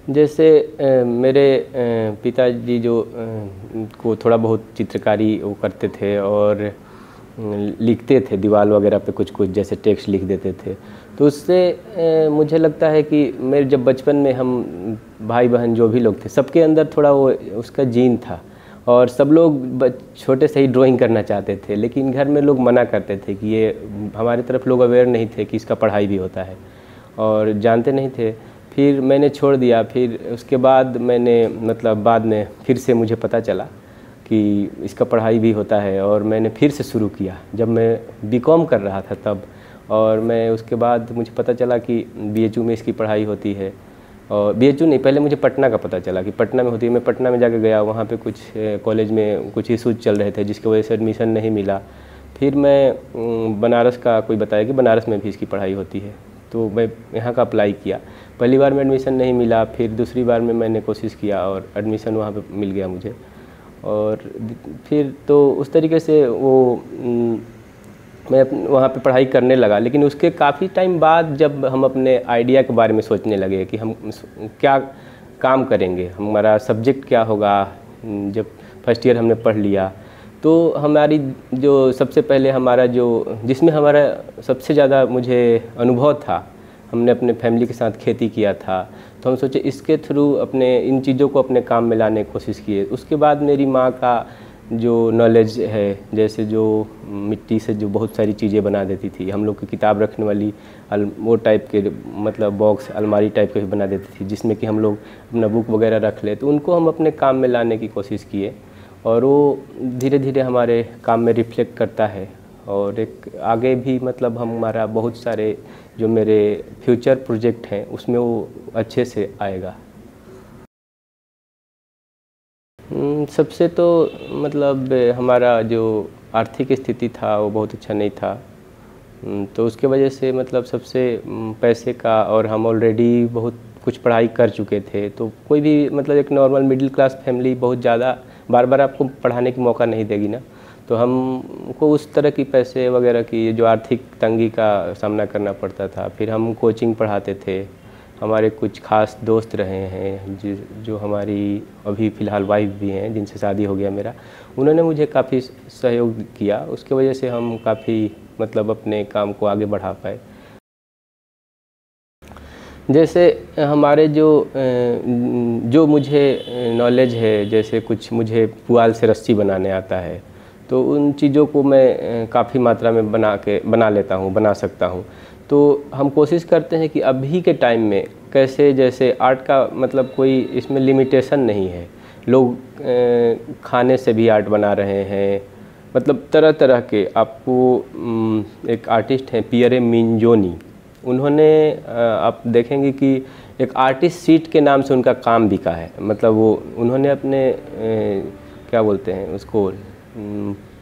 जैसे मेरे पिताजी जो को थोड़ा बहुत चित्रकारी वो करते थे और लिखते थे दीवार वगैरह पे कुछ कुछ जैसे टेक्स्ट लिख देते थे। तो उससे मुझे लगता है कि मेरे जब बचपन में हम भाई बहन जो भी लोग थे सबके अंदर थोड़ा वो उसका जीन था और सब लोग छोटे से ही ड्राइंग करना चाहते थे, लेकिन घर में लोग मना करते थे कि ये हमारी तरफ लोग अवेयर नहीं थे कि इसका पढ़ाई भी होता है और जानते नहीं थे। फिर मैंने छोड़ दिया। फिर उसके बाद मैंने मतलब बाद में फिर से मुझे पता चला कि इसका पढ़ाई भी होता है और मैंने फिर से शुरू किया जब मैं बीकॉम कर रहा था तब। और मैं उसके बाद मुझे पता चला कि बीएचयू में इसकी पढ़ाई होती है। और बीएचयू नहीं, पहले मुझे पटना का पता चला कि पटना में होती है। मैं पटना में जाकर गया, वहाँ पे कुछ कॉलेज में कुछ इशूज़ चल रहे थे जिसकी वजह से एडमिशन नहीं मिला। फिर मैं बनारस का कोई बताया कि बनारस में भी इसकी पढ़ाई होती है, तो मैं यहाँ का अप्लाई किया। पहली बार में एडमिशन नहीं मिला, फिर दूसरी बार में मैंने कोशिश किया और एडमिशन वहाँ पे मिल गया मुझे। और फिर तो उस तरीके से वो मैं वहाँ पे पढ़ाई करने लगा। लेकिन उसके काफ़ी टाइम बाद जब हम अपने आइडिया के बारे में सोचने लगे कि हम क्या काम करेंगे, हमारा सब्जेक्ट क्या होगा, जब फर्स्ट ईयर हमने पढ़ लिया तो हमारी जो सबसे पहले हमारा जो जिसमें हमारा सबसे ज़्यादा मुझे अनुभव था, हमने अपने फैमिली के साथ खेती किया था, तो हम सोचे इसके थ्रू अपने इन चीज़ों को अपने काम में लाने की कोशिश किए। उसके बाद मेरी माँ का जो नॉलेज है, जैसे जो मिट्टी से जो बहुत सारी चीज़ें बना देती थी, हम लोग की किताब रखने वाली वो टाइप के मतलब बॉक्स अलमारी टाइप के भी बना देती थी जिसमें कि हम लोग अपना बुक वगैरह रख ले, तो उनको हम अपने काम में लाने की कोशिश किए और वो धीरे धीरे हमारे काम में रिफ्लेक्ट करता है। और एक आगे भी मतलब हमारा बहुत सारे जो मेरे फ्यूचर प्रोजेक्ट हैं उसमें वो अच्छे से आएगा। सबसे तो मतलब हमारा जो आर्थिक स्थिति था वो बहुत अच्छा नहीं था, तो उसके वजह से मतलब सबसे पैसे का, और हम ऑलरेडी बहुत कुछ पढ़ाई कर चुके थे, तो कोई भी मतलब एक नॉर्मल मिडिल क्लास फैमिली बहुत ज़्यादा बार बार आपको पढ़ाने की मौका नहीं देगी ना। तो हमको उस तरह की पैसे वगैरह की जो आर्थिक तंगी का सामना करना पड़ता था। फिर हम कोचिंग पढ़ाते थे। हमारे कुछ खास दोस्त रहे हैं जो हमारी अभी फ़िलहाल वाइफ भी हैं जिनसे शादी हो गया मेरा, उन्होंने मुझे काफ़ी सहयोग किया। उसके वजह से हम काफ़ी मतलब अपने काम को आगे बढ़ा पाए। जैसे हमारे जो मुझे नॉलेज है, जैसे कुछ मुझे पुआल से रस्सी बनाने आता है, तो उन चीज़ों को मैं काफ़ी मात्रा में बना लेता हूँ, बना सकता हूँ। तो हम कोशिश करते हैं कि अभी के टाइम में कैसे, जैसे आर्ट का मतलब कोई इसमें लिमिटेशन नहीं है, लोग खाने से भी आर्ट बना रहे हैं, मतलब तरह तरह के। आपको एक आर्टिस्ट हैं पियरे मिंजोनी, उन्होंने आप देखेंगे कि एक आर्टिस्ट सीट के नाम से उनका काम बिका है। मतलब वो उन्होंने अपने क्या बोलते हैं उसको,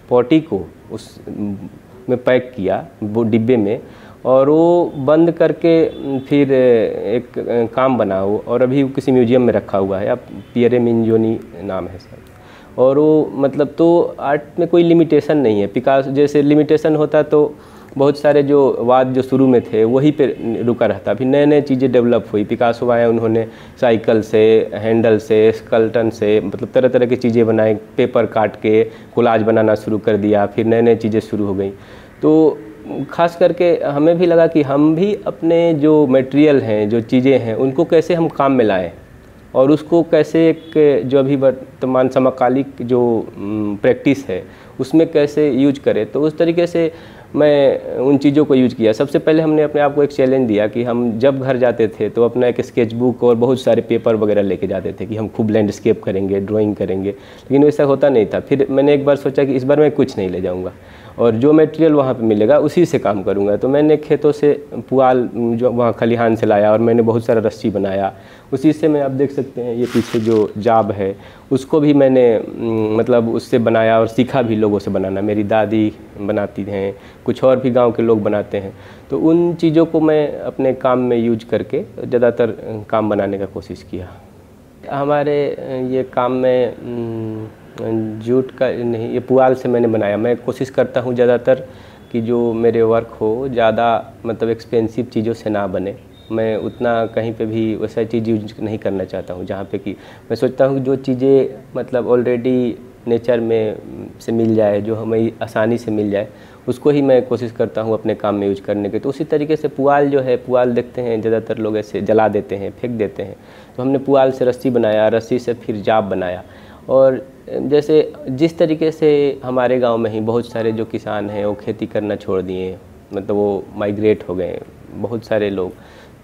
पॉटी को उस में पैक किया वो डिब्बे में, और वो बंद करके फिर एक काम बना वो, और अभी किसी म्यूजियम में रखा हुआ है। अब पियरे मिंजोनी नाम है सर। और वो मतलब तो आर्ट में कोई लिमिटेशन नहीं है। पिकासो जैसे लिमिटेशन होता तो बहुत सारे जो वाद जो शुरू में थे वही पे रुका रहता। फिर नए नए चीज़ें डेवलप हुई। पिकासो आए, उन्होंने साइकिल से, हैंडल से, स्केलेटन से मतलब तरह तरह की चीज़ें बनाई, पेपर काट के कोलाज बनाना शुरू कर दिया। फिर नए नए चीज़ें शुरू हो गई। तो ख़ास करके हमें भी लगा कि हम भी अपने जो मटेरियल हैं, जो चीज़ें हैं, उनको कैसे हम काम में लाएँ और उसको कैसे एक जो अभी वर्तमान समकालिक जो प्रैक्टिस है उसमें कैसे यूज करें। तो उस तरीके से मैं उन चीज़ों को यूज किया। सबसे पहले हमने अपने आप को एक चैलेंज दिया कि हम जब घर जाते थे तो अपना एक स्केच बुक और बहुत सारे पेपर वगैरह लेके जाते थे कि हम खूब लैंडस्केप करेंगे, ड्राइंग करेंगे, लेकिन वैसा होता नहीं था। फिर मैंने एक बार सोचा कि इस बार मैं कुछ नहीं ले जाऊँगा और जो मटेरियल वहाँ पे मिलेगा उसी से काम करूँगा। तो मैंने खेतों से पुआल जो वहाँ खलिहान से लाया और मैंने बहुत सारा रस्सी बनाया। उसी से मैं, आप देख सकते हैं ये पीछे जो जाब है उसको भी मैंने मतलब उससे बनाया और सीखा भी लोगों से बनाना। मेरी दादी बनाती हैं, कुछ और भी गांव के लोग बनाते हैं। तो उन चीज़ों को मैं अपने काम में यूज करके ज़्यादातर काम बनाने का कोशिश किया। हमारे ये काम में जूट का नहीं, ये पुआल से मैंने बनाया। मैं कोशिश करता हूँ ज़्यादातर कि जो मेरे वर्क हो ज़्यादा मतलब एक्सपेंसिव चीज़ों से ना बने। मैं उतना कहीं पे भी वैसा चीज़ यूज नहीं करना चाहता हूँ जहाँ पे कि मैं सोचता हूँ जो चीज़ें मतलब ऑलरेडी नेचर में से मिल जाए, जो हमें आसानी से मिल जाए, उसको ही मैं कोशिश करता हूँ अपने काम में यूज करने के। तो उसी तरीके से पुआल जो है, पुआल देखते हैं ज़्यादातर लोग ऐसे जला देते हैं, फेंक देते हैं। तो हमने पुआल से रस्सी बनाया, रस्सी से फिर जाप बनाया। और जैसे जिस तरीके से हमारे गांव में ही बहुत सारे जो किसान हैं वो खेती करना छोड़ दिए, मतलब वो माइग्रेट हो गए बहुत सारे लोग।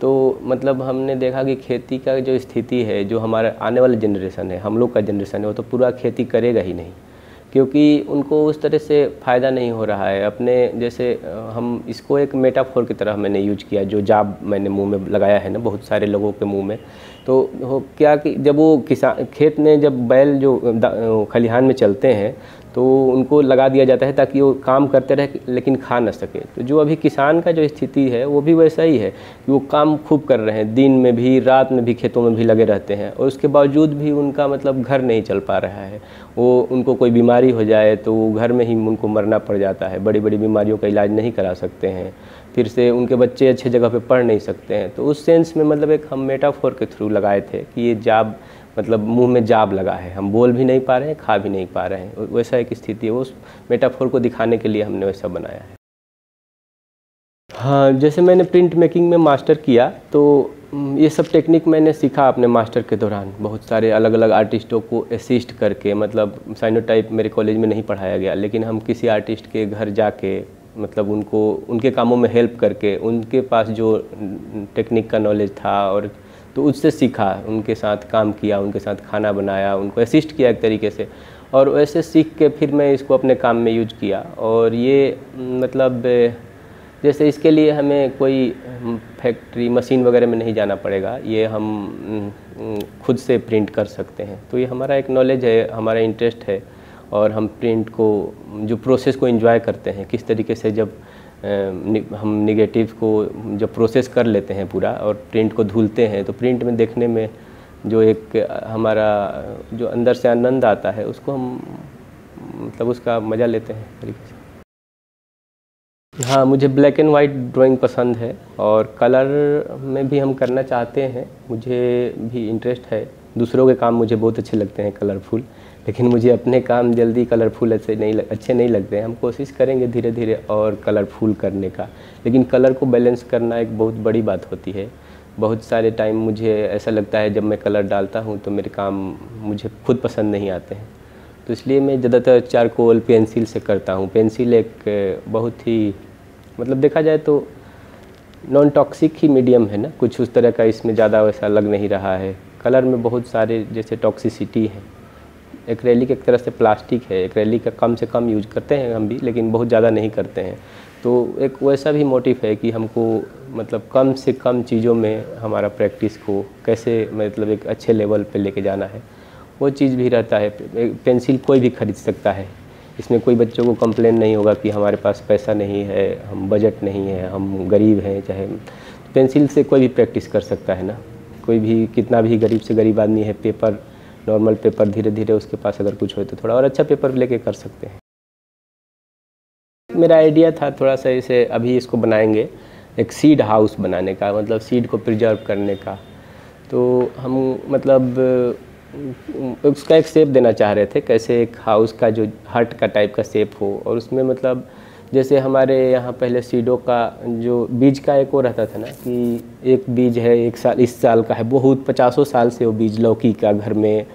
तो मतलब हमने देखा कि खेती का जो स्थिति है, जो हमारा आने वाला जनरेशन है, हम लोग का जनरेशन है, वो तो पूरा खेती करेगा ही नहीं, क्योंकि उनको उस तरह से फ़ायदा नहीं हो रहा है। अपने जैसे हम इसको एक मेटाफोर की तरह मैंने यूज किया, जो जाब मैंने मुंह में लगाया है ना बहुत सारे लोगों के मुंह में। तो हो क्या कि जब वो किसान खेत में, जब बैल जो खलिहान में चलते हैं तो उनको लगा दिया जाता है ताकि वो काम करते रहे लेकिन खा न सके। तो जो अभी किसान का जो स्थिति है वो भी वैसा ही है कि वो काम खूब कर रहे हैं, दिन में भी रात में भी खेतों में भी लगे रहते हैं, और उसके बावजूद भी उनका मतलब घर नहीं चल पा रहा है। वो उनको कोई बीमारी हो जाए तो वो घर में ही उनको मरना पड़ जाता है, बड़ी बड़ी बीमारियों का इलाज नहीं करा सकते हैं, फिर से उनके बच्चे अच्छे जगह पे पढ़ नहीं सकते हैं। तो उस सेंस में मतलब एक हम मेटाफोर के थ्रू लगाए थे कि ये जाब मतलब मुंह में जाब लगा है, हम बोल भी नहीं पा रहे हैं, खा भी नहीं पा रहे हैं, वैसा एक स्थिति है। उस मेटाफोर को दिखाने के लिए हमने वैसा बनाया है। हाँ, जैसे मैंने प्रिंट मेकिंग में मास्टर किया तो ये सब टेक्निक मैंने सीखा अपने मास्टर के दौरान, बहुत सारे अलग अलग आर्टिस्टों को असिस्ट करके। मतलब साइनोटाइप मेरे कॉलेज में नहीं पढ़ाया गया, लेकिन हम किसी आर्टिस्ट के घर जाके मतलब उनको उनके कामों में हेल्प करके, उनके पास जो टेक्निक का नॉलेज था और तो उससे सीखा, उनके साथ काम किया, उनके साथ खाना बनाया, उनको असिस्ट किया एक तरीके से। और वैसे सीख के फिर मैं इसको अपने काम में यूज किया। और ये मतलब जैसे इसके लिए हमें कोई फैक्ट्री मशीन वगैरह में नहीं जाना पड़ेगा, ये हम खुद से प्रिंट कर सकते हैं। तो ये हमारा एक नॉलेज है, हमारा इंटरेस्ट है, और हम प्रिंट को जो प्रोसेस को एंजॉय करते हैं, किस तरीके से जब हम निगेटिव को जब प्रोसेस कर लेते हैं पूरा और प्रिंट को धुलते हैं, तो प्रिंट में देखने में जो एक हमारा जो अंदर से आनंद आता है उसको हम मतलब उसका मज़ा लेते हैं तरीके से। हाँ, मुझे ब्लैक एंड वाइट ड्राइंग पसंद है, और कलर में भी हम करना चाहते हैं, मुझे भी इंटरेस्ट है। दूसरों के काम मुझे बहुत अच्छे लगते हैं कलरफुल, लेकिन मुझे अपने काम जल्दी कलरफुल अच्छे नहीं लगते हैं। हम कोशिश करेंगे धीरे धीरे और कलरफुल करने का, लेकिन कलर को बैलेंस करना एक बहुत बड़ी बात होती है। बहुत सारे टाइम मुझे ऐसा लगता है जब मैं कलर डालता हूँ तो मेरे काम मुझे खुद पसंद नहीं आते हैं, तो इसलिए मैं ज़्यादातर चारकोल पेंसिल से करता हूँ। पेंसिल एक बहुत ही मतलब देखा जाए तो नॉन टॉक्सिक ही मीडियम है ना, कुछ उस तरह का इसमें ज़्यादा वैसा लग नहीं रहा है। कलर में बहुत सारे जैसे टॉक्सिसिटी है। एक्रेलिक एक तरह से प्लास्टिक है, एक्रेलिक का कम से कम यूज करते हैं हम भी, लेकिन बहुत ज़्यादा नहीं करते हैं। तो एक वैसा भी मोटिव है कि हमको मतलब कम से कम चीज़ों में हमारा प्रैक्टिस को कैसे मतलब एक अच्छे लेवल पे लेके जाना है, वो चीज़ भी रहता है। पेंसिल कोई भी खरीद सकता है, इसमें कोई बच्चों को कंप्लेन नहीं होगा कि हमारे पास पैसा नहीं है, हम बजट नहीं है, हम गरीब हैं। चाहे पेंसिल से कोई भी प्रैक्टिस कर सकता है ना, कोई भी कितना भी गरीब से गरीब आदमी है, पेपर नॉर्मल पेपर धीरे धीरे उसके पास अगर कुछ हो तो थोड़ा और अच्छा पेपर लेके कर सकते हैं। मेरा आइडिया था थोड़ा सा इसे अभी इसको बनाएंगे एक सीड हाउस बनाने का, मतलब सीड को प्रिजर्व करने का। तो हम मतलब उसका एक शेप देना चाह रहे थे, कैसे एक हाउस का जो हट का टाइप का शेप हो, और उसमें मतलब जैसे हमारे यहाँ पहले सीडों का जो बीज का एक वो रहता था ना कि एक बीज है एक साल इस साल का है, बहुत 50 साल से वो बीज लौकी का घर में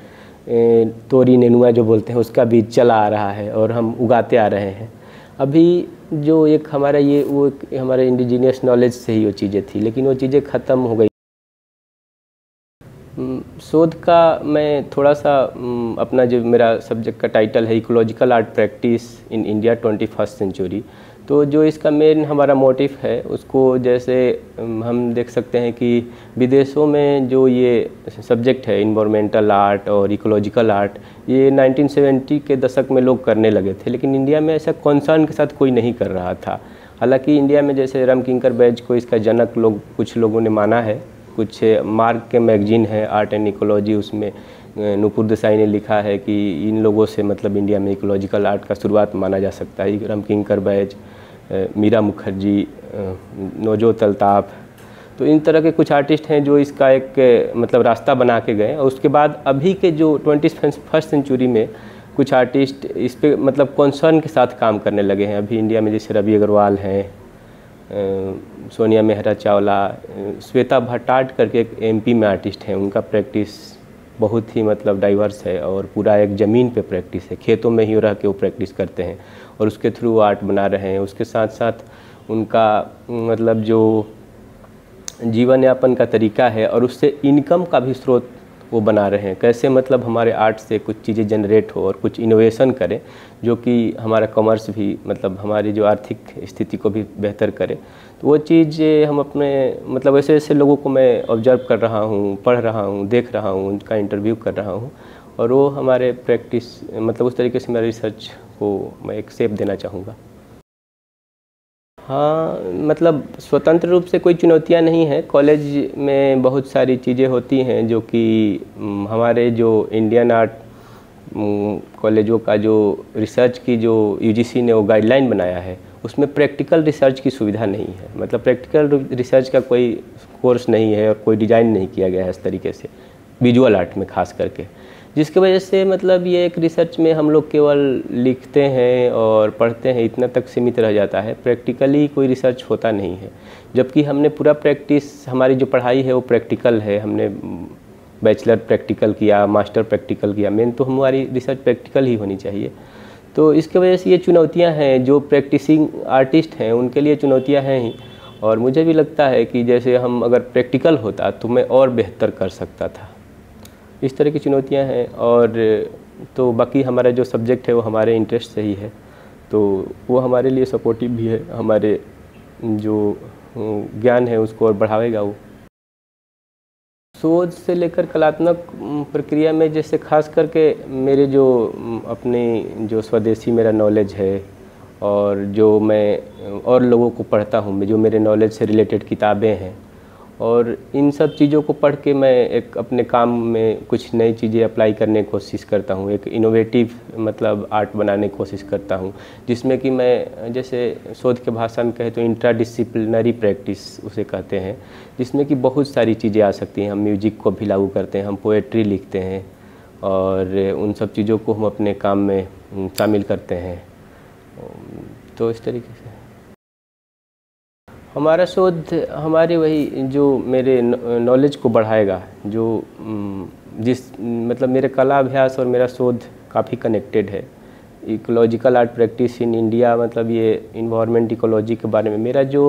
तोरी नेनुआ जो बोलते हैं उसका बीज चला आ रहा है और हम उगाते आ रहे हैं। अभी जो एक हमारा ये वो हमारे इंडिजीनियस नॉलेज से ही वो चीज़ें थी, लेकिन वो चीज़ें ख़त्म हो गई। शोध का मैं थोड़ा सा अपना जो मेरा सब्जेक्ट का टाइटल है ecological art practice in India 21st century, तो जो इसका मेन हमारा मोटिव है उसको जैसे हम देख सकते हैं कि विदेशों में जो ये सब्जेक्ट है इन्वायरमेंटल आर्ट और इकोलॉजिकल आर्ट, ये 1970 के दशक में लोग करने लगे थे, लेकिन इंडिया में ऐसा कॉन्सर्न के साथ कोई नहीं कर रहा था। हालांकि इंडिया में जैसे रामकिंकर बैज को इसका जनक कुछ लोगों ने माना है, कुछ मार्क के मैगजीन है आर्ट एंड इकोलॉजी, उसमें नूपुर देसाई ने लिखा है कि इन लोगों से मतलब इंडिया में इकोलॉजिकल आर्ट का शुरुआत माना जा सकता है। रामकिंकर बैज, मीरा मुखर्जी, नवजोत अल्ताफ, तो इन तरह के कुछ आर्टिस्ट हैं जो इसका एक मतलब रास्ता बना के गए। और उसके बाद अभी के जो 21st सेंचुरी में कुछ आर्टिस्ट इस पे मतलब कॉन्सर्न के साथ काम करने लगे हैं अभी इंडिया में, जैसे रवि अग्रवाल हैं, सोनिया मेहरा चावला, श्वेता भट्टाट करके एक एमपी में आर्टिस्ट हैं। उनका प्रैक्टिस बहुत ही मतलब डाइवर्स है और पूरा एक ज़मीन पे प्रैक्टिस है, खेतों में ही रह के वो प्रैक्टिस करते हैं और उसके थ्रू आर्ट बना रहे हैं। उसके साथ साथ उनका मतलब जो जीवन यापन का तरीका है और उससे इनकम का भी स्रोत वो बना रहे हैं। कैसे मतलब हमारे आर्ट से कुछ चीज़ें जनरेट हो और कुछ इनोवेशन करें जो कि हमारा कॉमर्स भी मतलब हमारी जो आर्थिक स्थिति को भी बेहतर करे। तो वो चीज़ हम अपने मतलब ऐसे ऐसे लोगों को मैं ऑब्जर्व कर रहा हूँ, पढ़ रहा हूँ, देख रहा हूँ, उनका इंटरव्यू कर रहा हूँ और वो हमारे प्रैक्टिस मतलब उस तरीके से मेरा रिसर्च को मैं एक शेप देना चाहूँगा। हाँ, मतलब स्वतंत्र रूप से कोई चुनौतियाँ नहीं हैं। कॉलेज में बहुत सारी चीज़ें होती हैं जो कि हमारे जो इंडियन आर्ट कॉलेजों का जो रिसर्च की जो यूजीसी ने वो गाइडलाइन बनाया है उसमें प्रैक्टिकल रिसर्च की सुविधा नहीं है। मतलब प्रैक्टिकल रिसर्च का कोई कोर्स नहीं है और कोई डिज़ाइन नहीं किया गया है इस तरीके से विजुअल आर्ट में खास करके, जिसकी वजह से मतलब ये एक रिसर्च में हम लोग केवल लिखते हैं और पढ़ते हैं, इतना तक सीमित रह जाता है। प्रैक्टिकली कोई रिसर्च होता नहीं है, जबकि हमने पूरा प्रैक्टिस हमारी जो पढ़ाई है वो प्रैक्टिकल है। हमने बैचलर प्रैक्टिकल किया, मास्टर प्रैक्टिकल किया, मेन तो हमारी रिसर्च प्रैक्टिकल ही होनी चाहिए। तो इसके वजह से ये चुनौतियाँ हैं जो प्रैक्टिसिंग आर्टिस्ट हैं उनके लिए चुनौतियाँ हैं ही। और मुझे भी लगता है कि जैसे हम अगर प्रैक्टिकल होता तो मैं और बेहतर कर सकता था। इस तरह की चुनौतियां हैं। और तो बाकी हमारा जो सब्जेक्ट है वो हमारे इंटरेस्ट से ही है, तो वो हमारे लिए सपोर्टिव भी है, हमारे जो ज्ञान है उसको और बढ़ावेगा वो। शोध से लेकर कलात्मक प्रक्रिया में जैसे खास करके मेरे जो अपने जो स्वदेशी मेरा नॉलेज है और जो मैं और लोगों को पढ़ता हूँ, जो मेरे नॉलेज से रिलेटेड किताबें हैं और इन सब चीज़ों को पढ़ के मैं एक अपने काम में कुछ नई चीज़ें अप्लाई करने की कोशिश करता हूँ। एक इनोवेटिव मतलब आर्ट बनाने की कोशिश करता हूँ, जिसमें कि मैं जैसे शोध के भाषा में कहे तो इंट्राडिसिप्लिनरी प्रैक्टिस उसे कहते हैं, जिसमें कि बहुत सारी चीज़ें आ सकती हैं। हम म्यूजिक को भी लागू करते हैं, हम पोएट्री लिखते हैं और उन सब चीज़ों को हम अपने काम में शामिल करते हैं। तो इस तरीके से हमारा शोध हमारे वही जो मेरे नॉलेज को बढ़ाएगा, जो जिस मतलब मेरे कला अभ्यास और मेरा शोध काफ़ी कनेक्टेड है। Ecological art practice in India मतलब ये इन्वायरमेंट इकोलॉजी के बारे में मेरा जो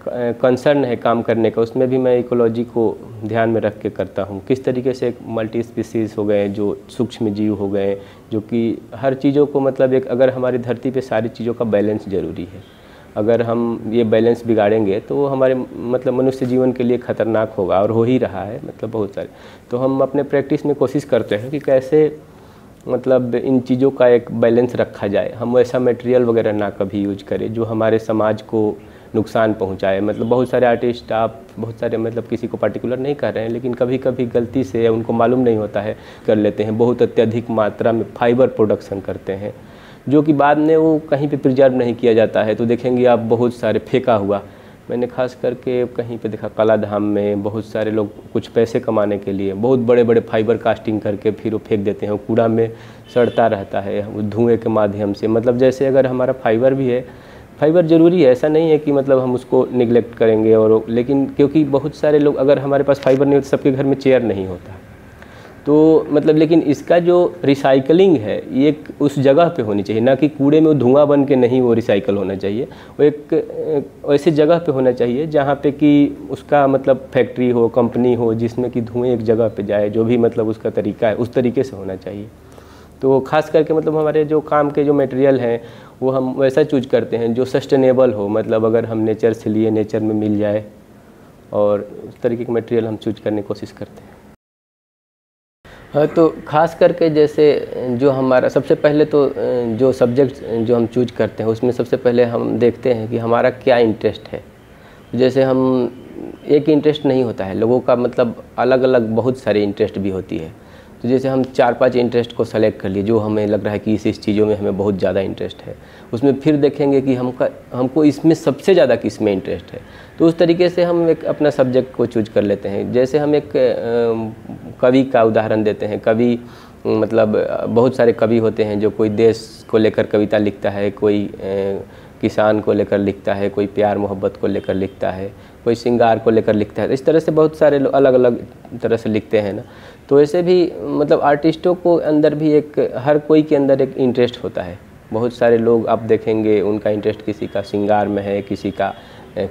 कंसर्न है काम करने का, उसमें भी मैं इकोलॉजी को ध्यान में रख के करता हूँ। किस तरीके से मल्टी स्पीसीज़ हो गए, जो सूक्ष्म जीव हो गए, जो कि हर चीज़ों को मतलब एक अगर हमारी धरती पे सारी चीज़ों का बैलेंस ज़रूरी है। अगर हम ये बैलेंस बिगाड़ेंगे तो हमारे मतलब मनुष्य जीवन के लिए ख़तरनाक होगा और हो ही रहा है मतलब बहुत सारे। तो हम अपने प्रैक्टिस में कोशिश करते हैं कि कैसे मतलब इन चीज़ों का एक बैलेंस रखा जाए। हम वैसा मटेरियल वगैरह ना कभी यूज करें जो हमारे समाज को नुकसान पहुंचाए। मतलब बहुत सारे आर्टिस्ट, आप बहुत सारे मतलब किसी को पार्टिकुलर नहीं कर रहे हैं, लेकिन कभी कभी गलती से उनको मालूम नहीं होता है कर लेते हैं, बहुत अत्यधिक मात्रा में फाइबर प्रोडक्शन करते हैं जो कि बाद में वो कहीं पे प्रिजर्व नहीं किया जाता है। तो देखेंगे आप बहुत सारे फेंका हुआ, मैंने खास करके कहीं पे देखा कलाधाम में बहुत सारे लोग कुछ पैसे कमाने के लिए बहुत बड़े बड़े फाइबर कास्टिंग करके फिर वो फेंक देते हैं, वो कूड़ा में सड़ता रहता है वो धुएँ के माध्यम से। मतलब जैसे अगर हमारा फाइबर भी है, फाइबर ज़रूरी है, ऐसा नहीं है कि मतलब हम उसको निगलेक्ट करेंगे और लेकिन क्योंकि बहुत सारे लोग अगर हमारे पास फाइबर नहीं हो तो सबके घर में चेयर नहीं होता, तो मतलब लेकिन इसका जो रिसाइकलिंग है ये उस जगह पे होनी चाहिए, ना कि कूड़े में वो धुआं बन के नहीं वो रिसाइकल होना चाहिए। वो एक ऐसी जगह पे होना चाहिए जहाँ पे कि उसका मतलब फैक्ट्री हो, कंपनी हो, जिसमें कि धुएं एक जगह पे जाए, जो भी मतलब उसका तरीका है उस तरीके से होना चाहिए। तो खास करके मतलब हमारे जो काम के जो मटेरियल हैं वो हम वैसा चूज करते हैं जो सस्टेनेबल हो। मतलब अगर हम नेचर से लिए नेचर में मिल जाए और उस तरीके के मटेरियल हम चूज करने की कोशिश करते हैं। हाँ, तो खास करके जैसे जो हमारा सबसे पहले तो जो सब्जेक्ट जो हम चूज करते हैं उसमें सबसे पहले हम देखते हैं कि हमारा क्या इंटरेस्ट है। जैसे हम एक इंटरेस्ट नहीं होता है, लोगों का मतलब अलग अलग बहुत सारी इंटरेस्ट भी होती है। तो जैसे हम 4-5 इंटरेस्ट को सेलेक्ट कर लिए जो हमें लग रहा है कि इस चीज़ों में हमें बहुत ज़्यादा इंटरेस्ट है, उसमें फिर देखेंगे कि हमको इसमें सबसे ज़्यादा किस में इंटरेस्ट है, तो उस तरीके से हम एक अपना सब्जेक्ट को चूज कर लेते हैं। जैसे हम एक कवि का उदाहरण देते हैं। कवि मतलब बहुत सारे कवि होते हैं जो कोई देश को लेकर कविता लिखता है, कोई किसान को लेकर लिखता है, कोई प्यार मोहब्बत को लेकर लिखता है, कोई श्रृंगार को लेकर लिखता है। इस तरह से बहुत सारे लोग अलग अलग तरह से लिखते हैं ना। तो ऐसे भी मतलब आर्टिस्टों को अंदर भी एक हर कोई के अंदर एक इंटरेस्ट होता है। बहुत सारे लोग आप देखेंगे उनका इंटरेस्ट किसी का श्रृंगार में है, किसी का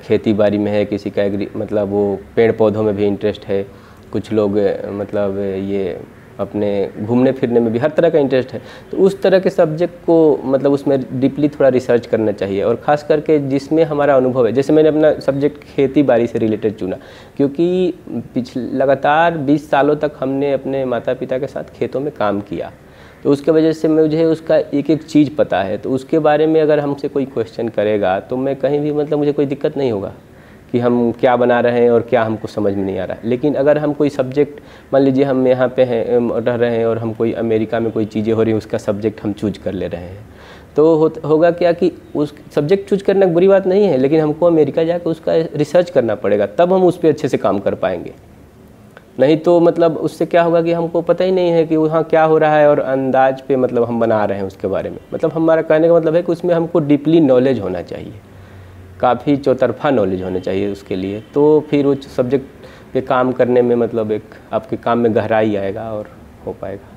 खेती बाड़ी में है, किसी का मतलब वो पेड़ पौधों में भी इंटरेस्ट है, कुछ लोग मतलब ये अपने घूमने फिरने में भी हर तरह का इंटरेस्ट है। तो उस तरह के सब्जेक्ट को मतलब उसमें डीपली थोड़ा रिसर्च करना चाहिए, और ख़ास करके जिसमें हमारा अनुभव है। जैसे मैंने अपना सब्जेक्ट खेती बाड़ी से रिलेटेड चुना क्योंकि लगातार 20 सालों तक हमने अपने माता पिता के साथ खेतों में काम किया, तो उसके वजह से मुझे उसका एक एक चीज़ पता है। तो उसके बारे में अगर हमसे कोई क्वेश्चन करेगा तो मैं कहीं भी मतलब मुझे कोई दिक्कत नहीं होगा कि हम क्या बना रहे हैं और क्या हमको समझ में नहीं आ रहा है। लेकिन अगर हम कोई सब्जेक्ट, मान लीजिए हम यहाँ पे हैं रह रहे हैं और हम कोई अमेरिका में कोई चीज़ें हो रही हैं, उसका सब्जेक्ट हम चूज कर ले रहे हैं, तो होगा क्या कि उस सब्जेक्ट चूज करना बुरी बात नहीं है, लेकिन हमको अमेरिका जाकर उसका रिसर्च करना पड़ेगा, तब हम उस पर अच्छे से काम कर पाएंगे। नहीं तो मतलब उससे क्या होगा कि हमको पता ही नहीं है कि वहाँ क्या हो रहा है और अंदाज पे मतलब हम बना रहे हैं उसके बारे में। मतलब हमारा कहने का मतलब है कि उसमें हमको डीपली नॉलेज होना चाहिए, काफ़ी चौतरफा नॉलेज होना चाहिए उसके लिए। तो फिर उस सब्जेक्ट पे काम करने में मतलब एक आपके काम में गहराई आएगा और हो पाएगा।